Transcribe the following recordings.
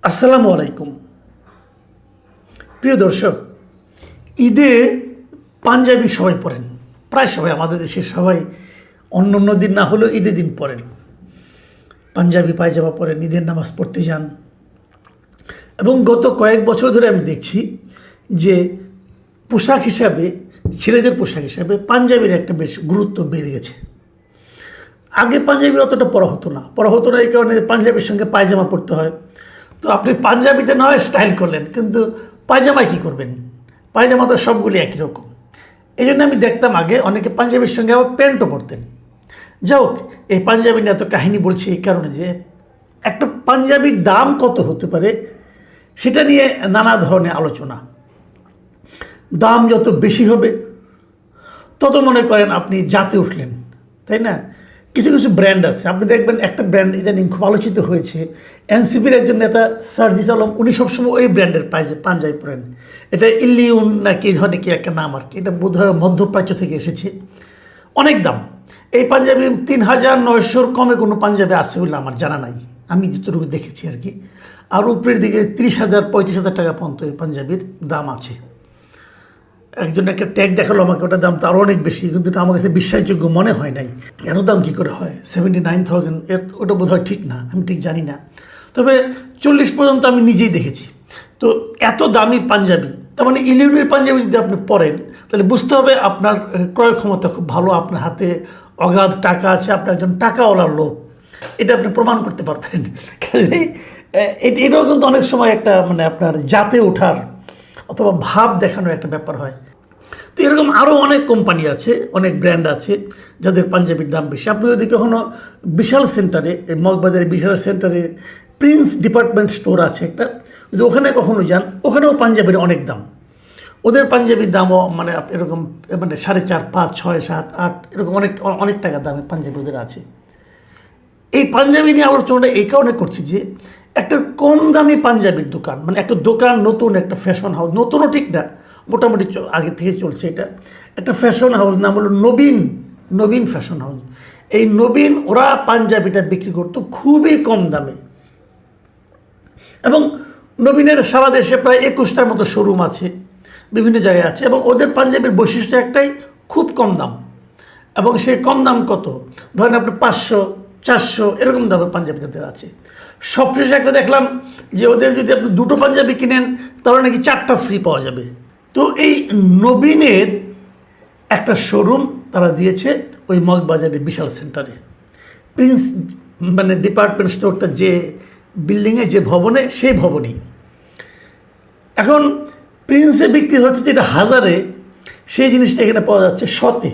আসসালামু আলাইকুম। প্রিয় দর্শক, ঈদে পাঞ্জাবি সবাই পরেন, প্রায় সবাই, আমাদের দেশের সবাই। অন্য অন্য দিন না হলেও ঈদের দিন পরেন, পাঞ্জাবি পায়জামা পরেন, ঈদের নামাজ পড়তে যান। এবং গত কয়েক বছর ধরে আমি দেখছি যে পোশাক হিসাবে, ছেলেদের পোশাক হিসাবে পাঞ্জাবির একটা বেশ গুরুত্ব বেড়ে গেছে। আগে পাঞ্জাবি অতটা পরা হতো না এই কারণে পাঞ্জাবির সঙ্গে পায়জামা পরতে হয়। তো আপনি পাঞ্জাবিতে নয় স্টাইল করলেন, কিন্তু পায়জামায় কী করবেন? পায়জামা তো সবগুলি একই রকম। এই জন্য আমি দেখতাম আগে অনেকে পাঞ্জাবির সঙ্গে আবার প্যান্টও পরতেন। যাই হোক, এই পাঞ্জাবি নিয়ে এত কাহিনী বলছি এই কারণে যে একটা পাঞ্জাবির দাম কত হতে পারে সেটা নিয়ে নানা ধরনের আলোচনা। দাম যত বেশি হবে তত মনে করেন আপনি জাতে উঠলেন, তাই না? কিছু কিছু ব্র্যান্ড আছে, আপনি দেখবেন একটা ব্র্যান্ড ইদানিং খুব আলোচিত হয়েছে। এনসিপির একজন নেতা সার্জিস আলম, উনি সবসময় ওই ব্র্যান্ডের পাঞ্জাবি পরেন। এটা ইলিউন নাকি ধরনের কি একটা নাম আর কি, এটা বোধহয় মধ্যপ্রাচ্য থেকে এসেছে। অনেক দাম এই পাঞ্জাবি, ৩,৯০০ কমে কোনো পাঞ্জাবি আছে বলে আমার জানা নাই, আমি যতটুকু দেখেছি আর কি। আর উপরের দিকে ৩০,০০০ ৩৫,০০০ টাকা পর্যন্ত এই পাঞ্জাবির দাম আছে। একজন একটা ট্যাগ দেখালো আমাকে, ওটার দাম তো আরও অনেক বেশি, কিন্তু এটা আমার কাছে বিশ্বাসযোগ্য মনে হয় নাই। এত দাম কী করে হয়? 79,000, ওটা বোধ হয় ঠিক না, আমি ঠিক জানি না। তবে 40 পর্যন্ত আমি নিজেই দেখেছি। তো এত দামি পাঞ্জাবি, তার মানে ইলিউনের পাঞ্জাবি যদি আপনি পরেন তাহলে বুঝতে হবে আপনার ক্রয় ক্ষমতা খুব ভালো, আপনার হাতে অগাধ টাকা আছে, আপনার একজন টাকাওয়ালার লোক, এটা আপনি প্রমাণ করতে পারবেন। এটাও কিন্তু অনেক সময় একটা মানে আপনার জাতে ওঠার অথবা ভাব দেখানোর একটা ব্যাপার হয়। তো এরকম আরও অনেক কোম্পানি আছে, অনেক ব্র্যান্ড আছে যাদের পাঞ্জাবির দাম বেশি। আপনি যদি কখনো বিশাল সেন্টারে, মগবাজারের বিশাল সেন্টারে প্রিন্স ডিপার্টমেন্ট স্টোর আছে একটা, যদি ওখানে কখনো যান, ওখানেও পাঞ্জাবির অনেক দাম। ওদের পাঞ্জাবির দামও মানে এরকম মানে 4.5, 5, 6, 7, 8 এরকম অনেক অনেক টাকা দামে পাঞ্জাবি ওদের আছে। এই পাঞ্জাবি নিয়ে আলোচনাটা এই কারণে করছি যে একটা কম দামি পাঞ্জাবির দোকান, মানে একটা দোকান, নতুন একটা ফ্যাশন হাউস, নতুনও ঠিক না, মোটামুটি আগে থেকে চলছে এটা, একটা ফ্যাশন হাউস, নাম হলো নবীন ফ্যাশন হাউস। এই নবীন, ওরা পাঞ্জাবিটা বিক্রি করতো খুবই কম দামে। এবং নবীনের সারা দেশে প্রায় 21টার মতো শোরুম আছে, বিভিন্ন জায়গায় আছে। এবং ওদের পাঞ্জাবির বৈশিষ্ট্য একটাই, খুব কম দাম। এবং সেই কম দাম কত, ধরেন আপনি 500, 400 এরকম দামে পাঞ্জাবি তাদের আছে। সবশেষে একটা দেখলাম যে ওদের যদি আপনি 2টো পাঞ্জাবি কিনেন তাহলে নাকি 4টা ফ্রি পাওয়া যাবে। তো এই নবীনের একটা শোরুম তারা দিয়েছে ওই মগবাজারের বিশাল সেন্টারে, প্রিন্স মানে ডিপার্টমেন্ট স্টোরটা যে বিল্ডিংয়ে, যে ভবনে, সেই ভবনেই। এখন প্রিন্সে বিক্রি হচ্ছে যেটা 1000-এ, সেই জিনিসটা এখানে পাওয়া যাচ্ছে 100-তে,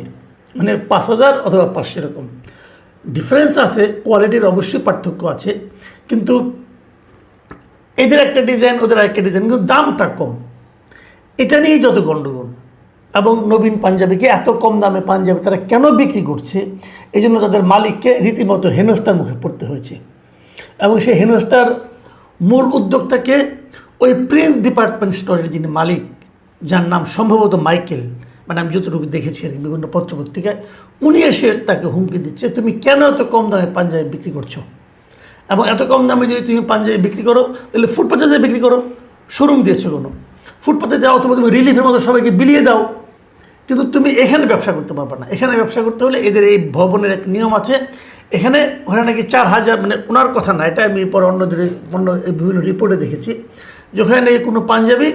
মানে 5,000 অথবা 500 এরকম ডিফারেন্স আছে। কোয়ালিটির অবশ্যই পার্থক্য আছে, কিন্তু এদের একটা ডিজাইন, ওদের একটা ডিজাইন, কিন্তু দামটা কম। এটা নিয়েই যত গণ্ডগোল। এবং নবীন পাঞ্জাবিকে এত কম দামে পাঞ্জাবি তারা কেন বিক্রি করছে, এই জন্য তাদের মালিককে রীতিমতো হেনস্থার মুখে পড়তে হয়েছে। এবং সেই হেনস্থার মূল উদ্যোক্তাকে ওই প্রিন্স ডিপার্টমেন্ট স্টোরের যিনি মালিক, যার নাম সম্ভবত মাইকেল, মানে আমি যতটুকু দেখেছি আর কি বিভিন্ন পত্রপত্রিকায়, উনি এসে তাকে হুমকি দিচ্ছে, তুমি কেন এত কম দামে পাঞ্জাবি বিক্রি করছো? এবং এত কম দামে যদি তুমি পাঞ্জাবি বিক্রি করো তাহলে ফুটপাথে যে বিক্রি করো, শোরুম দিয়েছো কোনো, ফুটপাথে যাও অথবা তুমি রিলিফের মতো সবাইকে বিলিয়ে দাও, কিন্তু তুমি এখানে ব্যবসা করতে পারবে না। এখানে ব্যবসা করতে হলে এদের এই ভবনের এক নিয়ম আছে, এখানে ওখানে নাকি 4,000, মানে ওনার কথা না, এটা আমি পরে অন্য বিভিন্ন রিপোর্টে দেখেছি যে ওখানে নাকি কোনো পাঞ্জাবি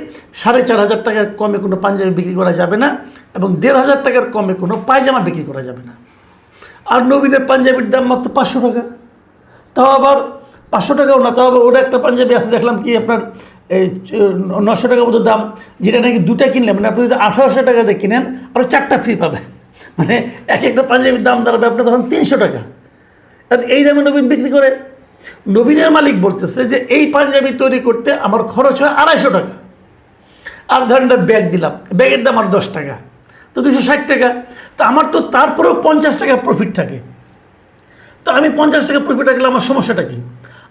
4,500 টাকার কমে কোনো পাঞ্জাবি বিক্রি করা যাবে না, এবং 1,500 টাকার কমে কোনো পায়জামা বিক্রি করা যাবে না। আর নবীনের পাঞ্জাবির দাম মাত্র 500 টাকা, তাও আবার 500 টাকাও না, তাও আবার ওরা একটা পাঞ্জাবি আছে দেখলাম কি আপনার এই 900 টাকার মতো দাম, যেটা নাকি 2টা কিনলে, মানে আপনি যদি 1,800 টাকাতে কিনেন আরও 4টা ফ্রি পাবেন। মানে একটা পাঞ্জাবির দাম দাঁড়াবে আপনার তখন 300 টাকা। আর এই দামে নবীন বিক্রি করে। নবীনের মালিক বলতেছে যে এই পাঞ্জাবি তৈরি করতে আমার খরচ হয় 250 টাকা, আর ধরেন ব্যাগ দিলাম, ব্যাগের দাম আর 10 টাকা, তো 260 টাকা। তো আমার তো তারপরেও 50 টাকা প্রফিট থাকে। তো আমি 50 টাকা প্রফিট রাখলে আমার সমস্যাটা কি?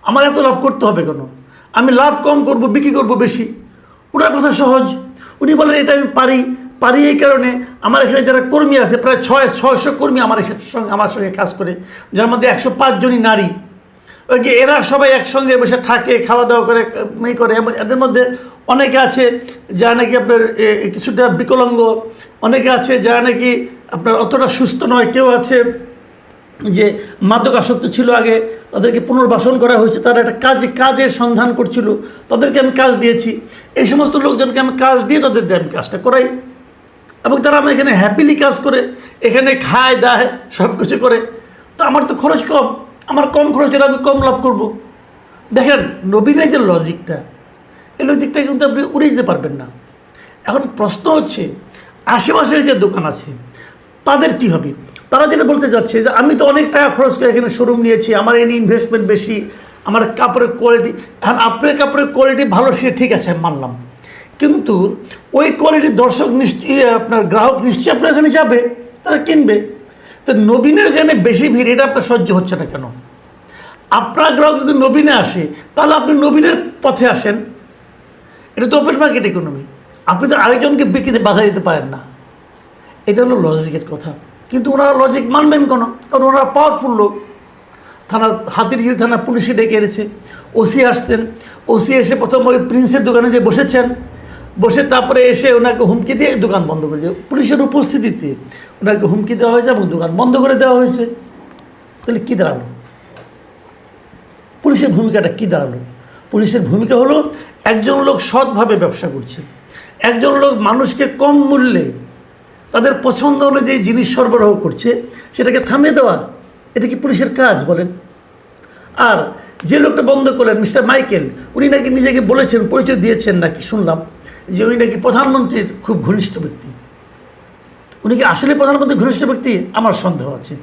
আমার এত লাভ করতে হবে কেন? আমি লাভ কম করব, বিক্রি করব বেশি। ওনার কথা সহজ, উনি বলেন এটা আমি পারি এই কারণে আমার এখানে যারা কর্মী আছে, প্রায় 600 কর্মী আমার সঙ্গে কাজ করে, যার মধ্যে 105 জনই নারী। ওই যে এরা সবাই একসঙ্গে বসে থাকে, খাওয়া দাওয়া করে করে, এদের মধ্যে অনেকে আছে যারা নাকি আপনার কিছুটা বিকলাঙ্গ, অনেকে আছে যারা নাকি আপনার অতটা সুস্থ নয়, কেউ আছে যে মাদকাসক্ত ছিল আগে, তাদেরকে পুনর্বাসন করা হয়েছে, তারা একটা কাজের সন্ধান করছিল, তাদেরকে আমি কাজ দিয়েছি। এই সমস্ত লোকজনকে আমি কাজ দিয়ে তাদের দিয়ে আমি কাজটা করাই, এবং তারা আমার এখানে হ্যাপিলি কাজ করে, এখানে খায় দায় সব কিছু করে। তো আমার তো খরচ কম, আমার কম খরচ হলে আমি কম লাভ করব। দেখেন নবীনের যে লজিকটা, এই লজিকটা কিন্তু আপনি উড়িয়ে দিতে পারবেন না। এখন প্রশ্ন হচ্ছে আশেপাশের যে দোকান আছে তাদের কী হবে? তারা যেটা বলতে যাচ্ছে যে আমি তো অনেক টাকা খরচ করে এখানে শোরুম নিয়েছি, আমার এনে ইনভেস্টমেন্ট বেশি, আমার কাপড়ের কোয়ালিটি, এখন আপনার কাপড়ের কোয়ালিটি ভালো, সে ঠিক আছে আমি মানলাম, কিন্তু ওই কোয়ালিটির দর্শক নিশ্চয়ই আপনার গ্রাহক নিশ্চয়ই আপনার এখানে যাবে, তারা কিনবে। তো নবীনের এখানে বেশি ভিড়, এটা আপনার সহ্য হচ্ছে না কেন? আপনার গ্রাহক যদি নবীনে আসে তাহলে আপনি নবীনের পথে আসেন। এটা তো ওপেন মার্কেট ইকোনমি, আপনি তো আরেকজনকে বিক্রিতে বাধা দিতে পারেন না। এটা হলো লজিকের কথা, কিন্তু ওনারা লজিক মানবেন কেন? কারণ ওনারা পাওয়ারফুল লোক। হাতিরঝিল থানা পুলিশে ডেকে এনেছে, ওসি আসছেন, ওসি এসে প্রথম ওই প্রিন্সের দোকানে যে বসেছেন, বসে তারপরে এসে ওনাকে হুমকি দিয়ে দোকান বন্ধ করে দিয়ে, পুলিশের উপস্থিতিতে ওনাকে হুমকি দেওয়া হয়েছে এবং দোকান বন্ধ করে দেওয়া হয়েছে। তাহলে কী দাঁড়ালো? পুলিশের ভূমিকাটা কী দাঁড়ালো? পুলিশের ভূমিকা হলো একজন লোক সৎভাবে ব্যবসা করছে, একজন লোক মানুষকে কম মূল্যে তাদের পছন্দ অনুযায়ী জিনিস সরবরাহ করছে, সেটাকে থামিয়ে দেওয়া। এটা কি পুলিশের কাজ বলেন? আর যে লোকটা বন্ধ করলেন মিস্টার মাইকেল, উনি নাকি নিজেকে বলেছেন, পরিচয় দিয়েছেন নাকি শুনলাম যে উনি নাকি প্রধানমন্ত্রীর খুব ঘনিষ্ঠ ব্যক্তি। উনি কি আসলে প্রধানমন্ত্রীর ঘনিষ্ঠ ব্যক্তি? আমার সন্দেহ আছে।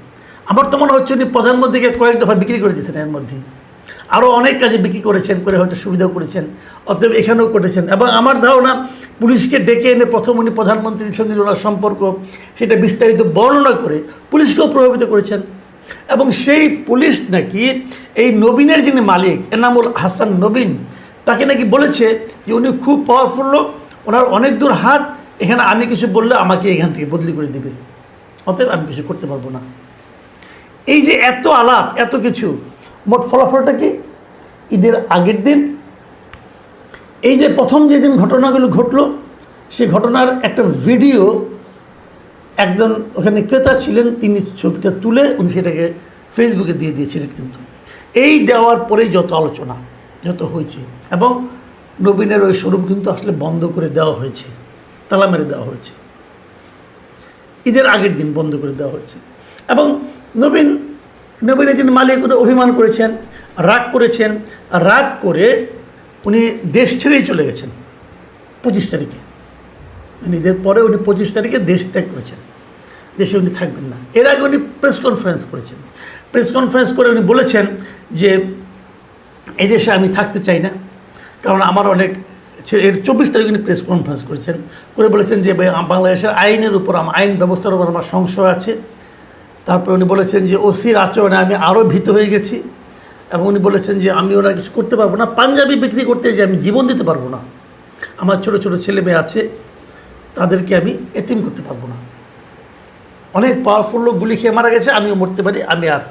আমার তো মনে হচ্ছে উনি প্রধানমন্ত্রীকে কয়েক দফা বিক্রি করে দিয়েছেন, এর মধ্যে আরও অনেক কাজে বিক্রি করেছেন, করে হয়তো সুবিধাও করেছেন, অতএব এখানেও করেছেন। এবং আমার ধারণা পুলিশকে ডেকে এনে প্রথম উনি প্রধানমন্ত্রীর সঙ্গে ওনার সম্পর্ক সেটা বিস্তারিত বর্ণনা করে পুলিশকেও প্রভাবিত করেছেন। এবং সেই পুলিশ নাকি এই নবীনের যিনি মালিক এনামুল হাসান নবীন, তাকে নাকি বলেছে যে উনি খুব পাওয়ারফুল লোক, ওনার অনেক দূর হাত, এখানে আমি কিছু বললে আমাকে এখান থেকে বদলি করে দেবে, অতএব আমি কিছু করতে পারবো না। এই যে এত আলাপ, এত কিছু, মোট ফলাফলটা কি? ঈদের আগের দিন এই যে প্রথম যেদিন ঘটনাগুলো ঘটলো, সেই ঘটনার একটা ভিডিও একজন ওখানে ক্রেতা ছিলেন, তিনি ছবিটা তুলে উনি সেটাকে ফেসবুকে দিয়ে দিয়েছিলেন। কিন্তু এই দেওয়ার পরেই যত আলোচনা, যত হয়েছে, এবং নবীনের ওই শোরুম কিন্তু আসলে বন্ধ করে দেওয়া হয়েছে, তালা মেরে দেওয়া হয়েছে, ঈদের আগের দিন বন্ধ করে দেওয়া হয়েছে। এবং নবীনের যিনি মালিক উনি অভিমান করেছেন, রাগ করেছেন, রাগ করে উনি দেশ ছেড়েই চলে গেছেন 25 তারিখে। ঈদের পরে উনি 25 তারিখে দেশ ত্যাগ করেছেন, দেশে উনি থাকবেন না। এর আগে উনি প্রেস কনফারেন্স করেছেন, প্রেস কনফারেন্স করে উনি বলেছেন যে এই দেশে আমি থাকতে চাই না, কারণ আমার অনেক, এর 24 তারিখ উনি প্রেস কনফারেন্স করেছেন, করে বলেছেন যে বাংলাদেশের আইনের উপর, আইন ব্যবস্থার উপর আমার সংশয় আছে। তারপরে উনি বলেছেন যে ওসির আচরণে আমি আরও ভীত হয়ে গেছি, এবং উনি বলেছেন যে আমি ওরা কিছু করতে পারবো না, পাঞ্জাবি বিক্রি করতে যে আমি জীবন দিতে পারবো না, আমার ছোট ছোট ছেলে মেয়ে আছে, তাদেরকে আমি এতিম করতে পারবো না। অনেক পাওয়ারফুল লোক গুলি খেয়ে মারা গেছে, আমিও মরতে পারি, আমি আর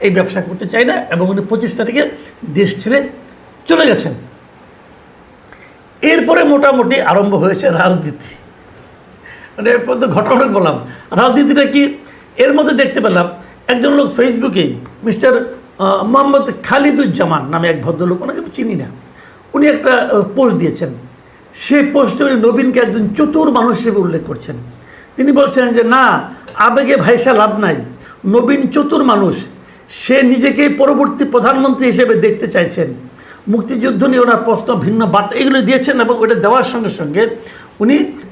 এই ব্যবসা করতে চাই না। এবং উনি 25 তারিখে দেশ ছেড়ে চলে গেছেন। এরপরে মোটামুটি আরম্ভ হয়েছে রাজনীতি। মানে এর পর্যন্ত ঘটনা বললাম, রাজনীতিটা কি? এর মধ্যে দেখতে পেলাম একজন লোক ফেসবুকে, মিস্টার মোহাম্মদ খালিদুজ্জামান নামে এক ভদ্রলোক, ওনাকে আমি চিনি না, উনি একটা পোস্ট দিয়েছেন। সেই পোস্টে উনি নবীনকে একজন চতুর মানুষ হিসেবে উল্লেখ করছেন। তিনি বলছেন যে না, আবেগে ভাইসা লাভ নাই, নবীন চতুর মানুষ, সে নিজেকেই পরবর্তী প্রধানমন্ত্রী হিসেবে দেখতে চাইছেন। মুক্তিযুদ্ধ নিয়ে ওনার প্রশ্ন, ভিন্ন বার্তা, এগুলো দিয়েছেন। এবং ওটা দেওয়ার সঙ্গে সঙ্গে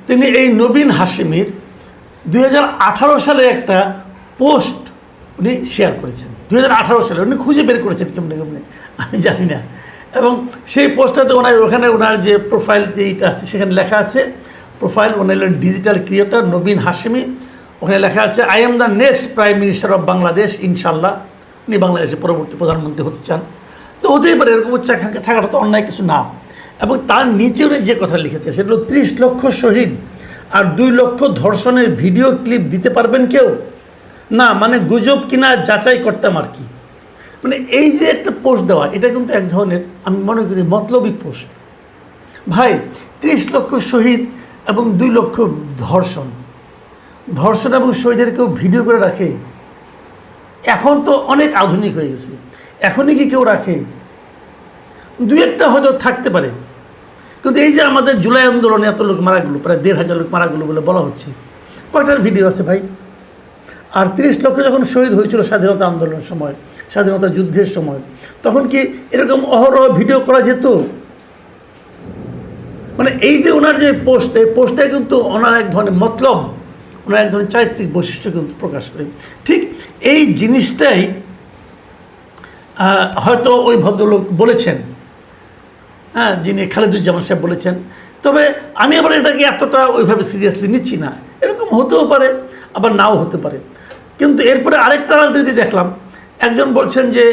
তিনি এই নবীন হাশিমির 2018 সালে একটা পোস্ট উনি শেয়ার করেছেন। 2018 সালে উনি খুঁজে বের করেছেন কেমনে কেমনে আমি জানি না। এবং সেই পোস্টটাতে ওখানে ওনার যে প্রোফাইল যেইটা আছে সেখানে লেখা আছে, প্রোফাইল ওনার ডিজিটাল ক্রিয়েটর নবীন হাশিমি, ওখানে লেখা আছে I am the next prime minister of Bangladesh ইনশাল্লাহ। উনি বাংলাদেশের পরবর্তী প্রধানমন্ত্রী হতে চান। তো হতেই পারে, এরকম উচ্চাকাঙ্ক্ষা থাকাটা তো অন্যায় কিছু না। এবং তার নিচে উনি যে কথা লিখেছে সেটা হলো 30 লক্ষ শহীদ আর 2 লক্ষ ধর্ষণের ভিডিও ক্লিপ দিতে পারবেন কেউ? না, মানে গুজব কিনা যাচাই করতাম আর কি। মানে এই যে একটা পোস্ট দেওয়া, এটা কিন্তু এক ধরনের আমি মনে করি মতলবী পোস্ট। ভাই 30 লক্ষ শহীদ এবং 2 লক্ষ ধর্ষণ এবং শহীদের কেউ ভিডিও করে রাখে? এখন তো অনেক আধুনিক হয়ে গেছে, এখনই কি কেউ রাখে? 2-1টা হয়তো থাকতে পারে, কিন্তু এই যে আমাদের জুলাই আন্দোলনে এত লোক মারা গেলো, প্রায় 1,500 লোক মারা গেলো বলে বলা হচ্ছে, কয়টার ভিডিও আছে ভাই? আর 30 লক্ষ যখন শহীদ হয়েছিল স্বাধীনতা আন্দোলনের সময়, স্বাধীনতা যুদ্ধের সময়, তখন কি এরকম অহরহ ভিডিও করা যেত? মানে এই যে ওনার যে পোস্ট, এই পোস্টে কিন্তু ওনার এক ধরনের মতলব, ওনার এক ধরনের চারিত্রিক বৈশিষ্ট্য কিন্তু প্রকাশ করে। ঠিক এই জিনিসটাই হয়তো ওই ভদ্রলোক বলেছেন, হ্যাঁ, যিনি খালেদুজ্জামান সাহেব বলেছেন। তবে আমি আবার এটাকে এতটা ওইভাবে সিরিয়াসলি নিচ্ছি না। এরকম হতেও পারে, আবার নাও হতে পারে। কিন্তু এরপরে আরেকটা রাজনীতি দেখলাম, একজন বলছেন যে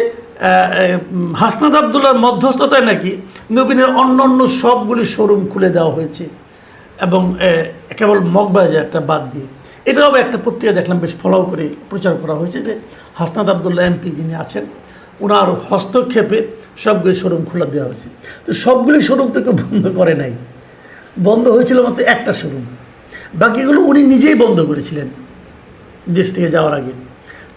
হাসনাত আবদুল্লাহর মধ্যস্থতায় নাকি নবীনের অন্য সবগুলি শোরুম খুলে দেওয়া হয়েছে, এবং কেবল মগবাজারটা বাদ দিয়ে। এটাও একটা পত্রিকা দেখলাম, বেশ ফলো করে প্রচার করা হয়েছে যে হাসনাত আবদুল্লাহ এমপি যিনি আছেন, ওনার হস্তক্ষেপে সবগুলি শোরুম খুলে দেওয়া হয়েছে। তো সবগুলি শোরুম তো কেউ বন্ধ করে নাই, বন্ধ হয়েছিল মাত্র একটা শোরুম, বাকিগুলো উনি নিজেই বন্ধ করেছিলেন দেশ থেকে যাওয়ার আগে।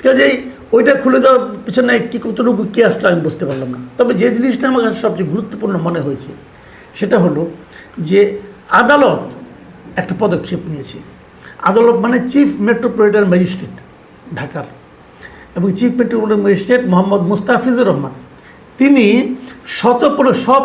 কাজেই ওইটা খুলে দেওয়ার পিছনে কতটুকু কী আসলে আমি বুঝতে পারলাম না। তবে যে জিনিসটা আমার কাছে সবচেয়ে গুরুত্বপূর্ণ মনে হয়েছে সেটা হলো যে আদালত একটা পদক্ষেপ নিয়েছে। আদালত মানে চিফ মেট্রোপলিটন ম্যাজিস্ট্রেট ঢাকার, এবং chief metropolitan magistrate Mohammad Mustafizur Rahman, তিনি সব